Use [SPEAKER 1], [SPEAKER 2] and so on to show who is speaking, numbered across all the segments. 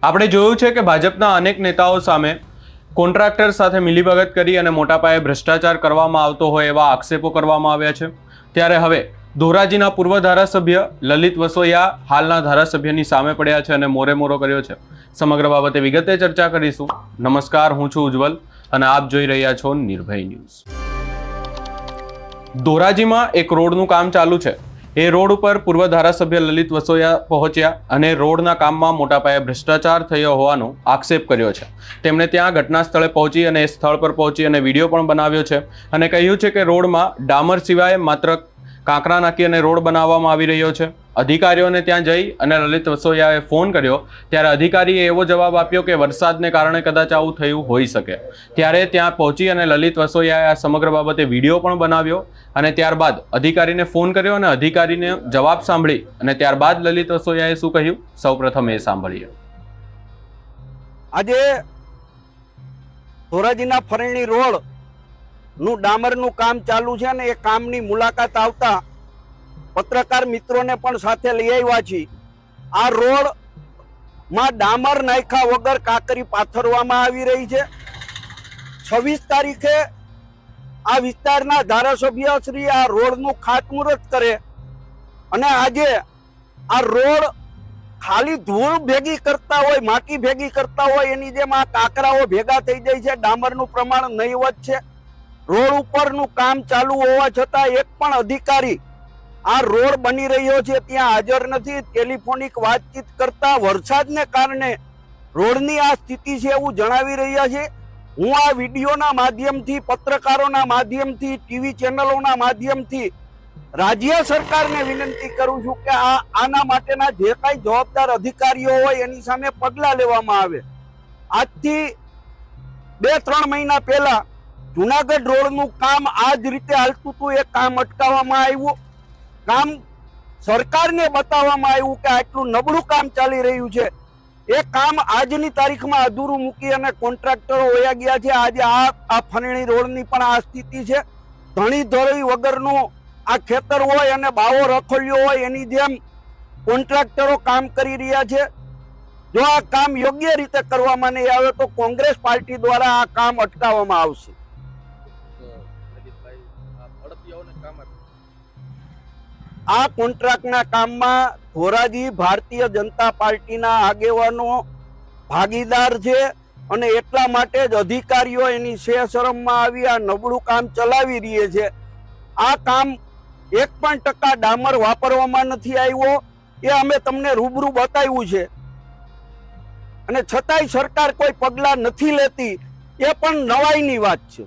[SPEAKER 1] આપણે જોયું છે કે ભાજપના અનેક નેતાઓ સામે કોન્ટ્રાક્ટર સાથે મિલીભગત કરી અને મોટા પાયે ભ્રષ્ટાચાર કરવામાં આવતો હોય એવા આક્ષેપો કરવામાં આવ્યા છે। ત્યારે હવે ધોરાજીના પૂર્વ ધારાસભ્ય લલિત વસોયા હાલના ધારાસભ્યની સામે પડ્યા છે અને મોરેમોરો કર્યો છે। સમગ્ર બાબતે વિગતે ચર્ચા કરીશું। નમસ્કાર, હું છું ઉજ્જવલ અને આપ જોઈ રહ્યા છો નિર્ભય ન્યૂઝ। ધોરાજીમાં એક રોડનું કામ ચાલુ છે। એ રોડ ઉપર પૂર્વ ધારાસભ્ય લલિત વસોયા પહોંચ્યા અને રોડના કામમાં મોટા પાયે ભ્રષ્ટાચાર થયો હોવાનો આક્ષેપ કર્યો છે। તેમણે ત્યાં ઘટના સ્થળે પહોંચી અને સ્થળ પર પહોંચી અને વિડીયો પણ બનાવ્યો છે અને કહ્યું છે કે રોડમાં ડામર સિવાય માત્ર કાંકરા નાખી અને રોડ બનાવવામાં આવી રહ્યો છે। અધિકારીઓને ત્યાં જઈ અને લલિત વસોયાએ ફોન કર્યો ત્યારે અધિકારીએ એવો જવાબ આપ્યો કે વરસાદને કારણે કદાચ આવું થયું હોઈ શકે। ત્યારે ત્યાં પહોંચી અને લલિત વસોયાએ આ સમગ્ર બાબતે વિડીયો પણ બનાવ્યો અને ત્યારબાદ અધિકારીને ફોન કર્યો અને અધિકારીને જવાબ સાંભળી અને ત્યારબાદ લલિત વસોયાએ શું કહ્યું સૌપ્રથમ એ સાંભળીએ।
[SPEAKER 2] આજે ધોરાજીના ફરણી રોડ નું ડામરનું કામ ચાલુ છે અને એ કામની મુલાકાત આવતા પત્રકાર મિત્રોને પણ સાથે લઈ આવ્યા છીએ। આ રોડ માં ડામર નાખ્યા વગર કાંકરી પાથરવામાં આવી રહી છે। 26 તારીખે આ વિસ્તારના ધારાસભ્ય શ્રી આ રોડનું ખાતમુહૂર્ત કરે અને આજે આ રોડ ખાલી ધૂળ ભેગી કરતા હોય, માટી ભેગી કરતા હોય એની જેમ આ કાંકરાઓ ભેગા થઈ જાય છે। ડામરનું પ્રમાણ નહીવત છે। રોડ ઉપરનું કામ ચાલુ હોવા છતાં એક પણ અધિકારી આ રોડ બની રહ્યો છે ત્યાં હાજર નથી। ટેલિફોનિક વાતચીત કરતા વરસાદને કારણે રોડની આ સ્થિતિ છે એવું જણાવી રહ્યા છે। હું આ વિડીયોના માધ્યમથી, પત્રકારોના માધ્યમથી, ટીવી ચેનલોના માધ્યમથી રાજ્ય સરકારને વિનંતી કરું છું કે આના માટેના જે કાંઈ જવાબદાર અધિકારીઓ હોય એની સામે પગલાં લેવામાં આવે। આજથી 2-3 મહિના પહેલા જુનાગઢ રોડનું કામ આ જ રીતે હાલતું હતું, એ કામ અટકાવવામાં આવ્યું। કામ સરકારને બતાવવામાં આવ્યું કે આટલું નબળું કામ ચાલી રહ્યું છે। એ કામ આજની તારીખમાં અધૂરું મૂકી અને કોન્ટ્રાક્ટરો વયા ગયા છે। આજે આ ફરણી રોડની પણ આ સ્થિતિ છે। ધણી ધોળી વગરનું આ ખેતર હોય અને બાવો રખોલ્યો હોય એની જેમ કોન્ટ્રાક્ટરો કામ કરી રહ્યા છે। જો આ કામ યોગ્ય રીતે કરવામાં નહીં આવે તો કોંગ્રેસ પાર્ટી દ્વારા આ કામ અટકાવવામાં આવશે। આ કોન્ટ્રાક્ટના કામમાં ધોરાજી ભારતીય જનતા પાર્ટીના આગેવાનો ભાગીદાર છે અને એટલા માટે જ અધિકારીઓ એની શરમમાં આવી આ નબળું કામ ચલાવી રહ્યા છે। આ કામ 1% ડામર વાપરવામાં નથી આવ્યો, એ અમે તમને રૂબરૂ બતાવ્યું છે અને છતાંય સરકાર કોઈ પગલાં નથી લેતી, એ પણ નવાઈની વાત છે।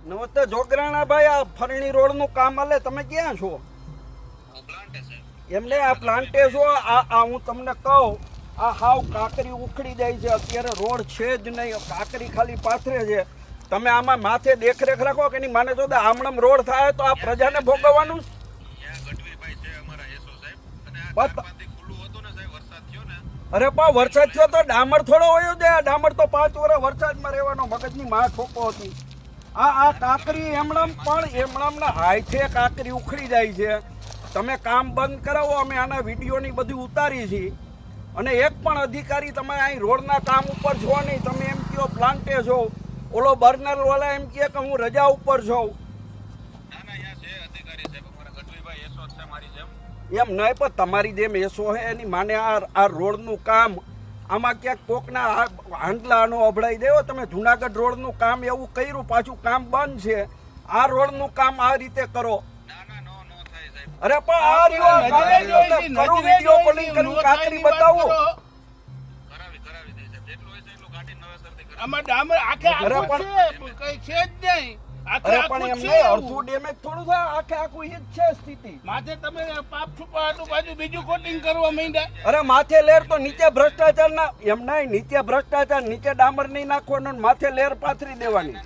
[SPEAKER 2] નમસ્તે જોગરાણાભાઈ, આ ફરણી રોડનું કામ હાલે, તમે ક્યાં છો? એમને આ પ્લાન્ટે છો? આ હું તમને કહું, આ હાવ કાંકરી ઉખડી જાય છે। અત્યારે રોડ છે જ નહીં, કાંકરી ખાલી પાથરે છે। તમે આમાં માથે દેખરેખ રાખો કે નહીં? માને તો આમણમ રોડ થાય તો આ પ્રજાને ભોગવવાનું। અરે પણ વરસાદ થયો તો ડામર થોડો હોય છે? ડામર તો 5 વર્ષ વરસાદમાં રહેવાનો, મગજની માં ઠોકો હતી। આ કાંકરી એમણમ ના હાથે કાંકરી ઉખડી જાય છે। તમે કામ બંધ કરાવો, અમે આના વિડીયોની બધી ઉતારી છે અને એક પણ અધિકારી તમે અહીં રોડના કામ ઉપર છો નહીં। તમે એમ કહો પ્લાન્ટે છો, ઓલો બર્નર વાળા એમ કહે કે હું રજા ઉપર છું। એમ નહીં, પણ તમારી જેમ એસો હે એની માને આ રોડનું કામ આમાં ક્યાંક કોકના હાંડલાનો અભડાઈ દેવો। તમે જુનાગઢ રોડનું કામ એવું કર્યું, પાછું કામ બંધ છે। આ રોડનું કામ આ રીતે કરો। અરે પણ આ કરું વિડિયો કોલિંગ કરું, કાંકરી બતાવો।
[SPEAKER 3] આમાં ડામર આખે આખું છે, કઈ છે જ નહીં।
[SPEAKER 2] અરે પણ એમ નહીં, અડધું ડેમેજ થોડું થાય, આખે આખું એ જ છે સ્થિતિ।
[SPEAKER 3] માથે તમે પાપ છુપાવાનું બાજુ બીજું કોટિંગ કરવા માંડ્યા।
[SPEAKER 2] અરે માથે લેર તો નીચે ભ્રષ્ટાચાર ના, એમ નહીં, નીચે ભ્રષ્ટાચાર, નીચે ડામર નહીં નાખવાનો, માથે લેર પાથરી દેવાની।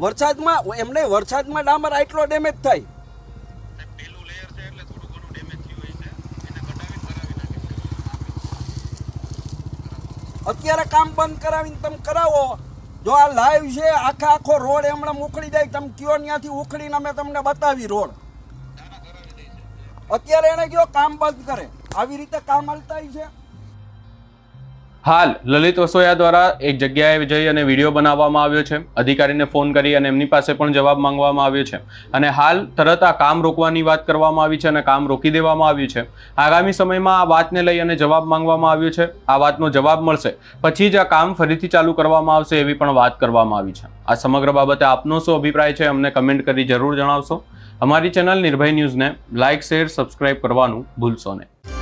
[SPEAKER 2] વરસાદમાં એમને વરસાદમાં ડામર આટલો ડેમેજ થાય। અત્યારે કામ બંધ કરાવીને તમે કરાવો। જો આ લાઈવ છે, આખો રોડ એમણે ઉખડી જાય, તમે કયો ત્યાંથી ઉખડીને અમે તમને બતાવી રોડ। અત્યારે એને કયો કામ બંધ કરે. આવી રીતે કામ હાલતા છે.
[SPEAKER 1] હાલ લલિત વસોયા દ્વારા એક જગ્યાએ જઈ અને વિડીયો બનાવવામાં આવ્યો છે. અધિકારીને ફોન કરી અને એમની પાસે પણ જવાબ માંગવામાં આવ્યો છે અને હાલ તરત આ કામ રોકવાની વાત કરવામાં આવી છે અને કામ રોકી દેવામાં આવ્યું છે. આગામી સમયમાં આ વાતને લઈ અને જવાબ માંગવામાં આવ્યો છે. આ વાતનો જવાબ મળશે પછી જ આ કામ ફરીથી ચાલુ કરવામાં આવશે એવી પણ વાત કરવામાં આવી છે. આ સમગ્ર બાબતે આપનો શું અભિપ્રાય છે અમને કમેન્ટ કરી જરૂર જણાવશો. અમારી ચેનલ નિર્ભય ન્યૂઝને લાઇક, શેર, સબસ્ક્રાઇબ કરવાનું ભૂલશો નહીં.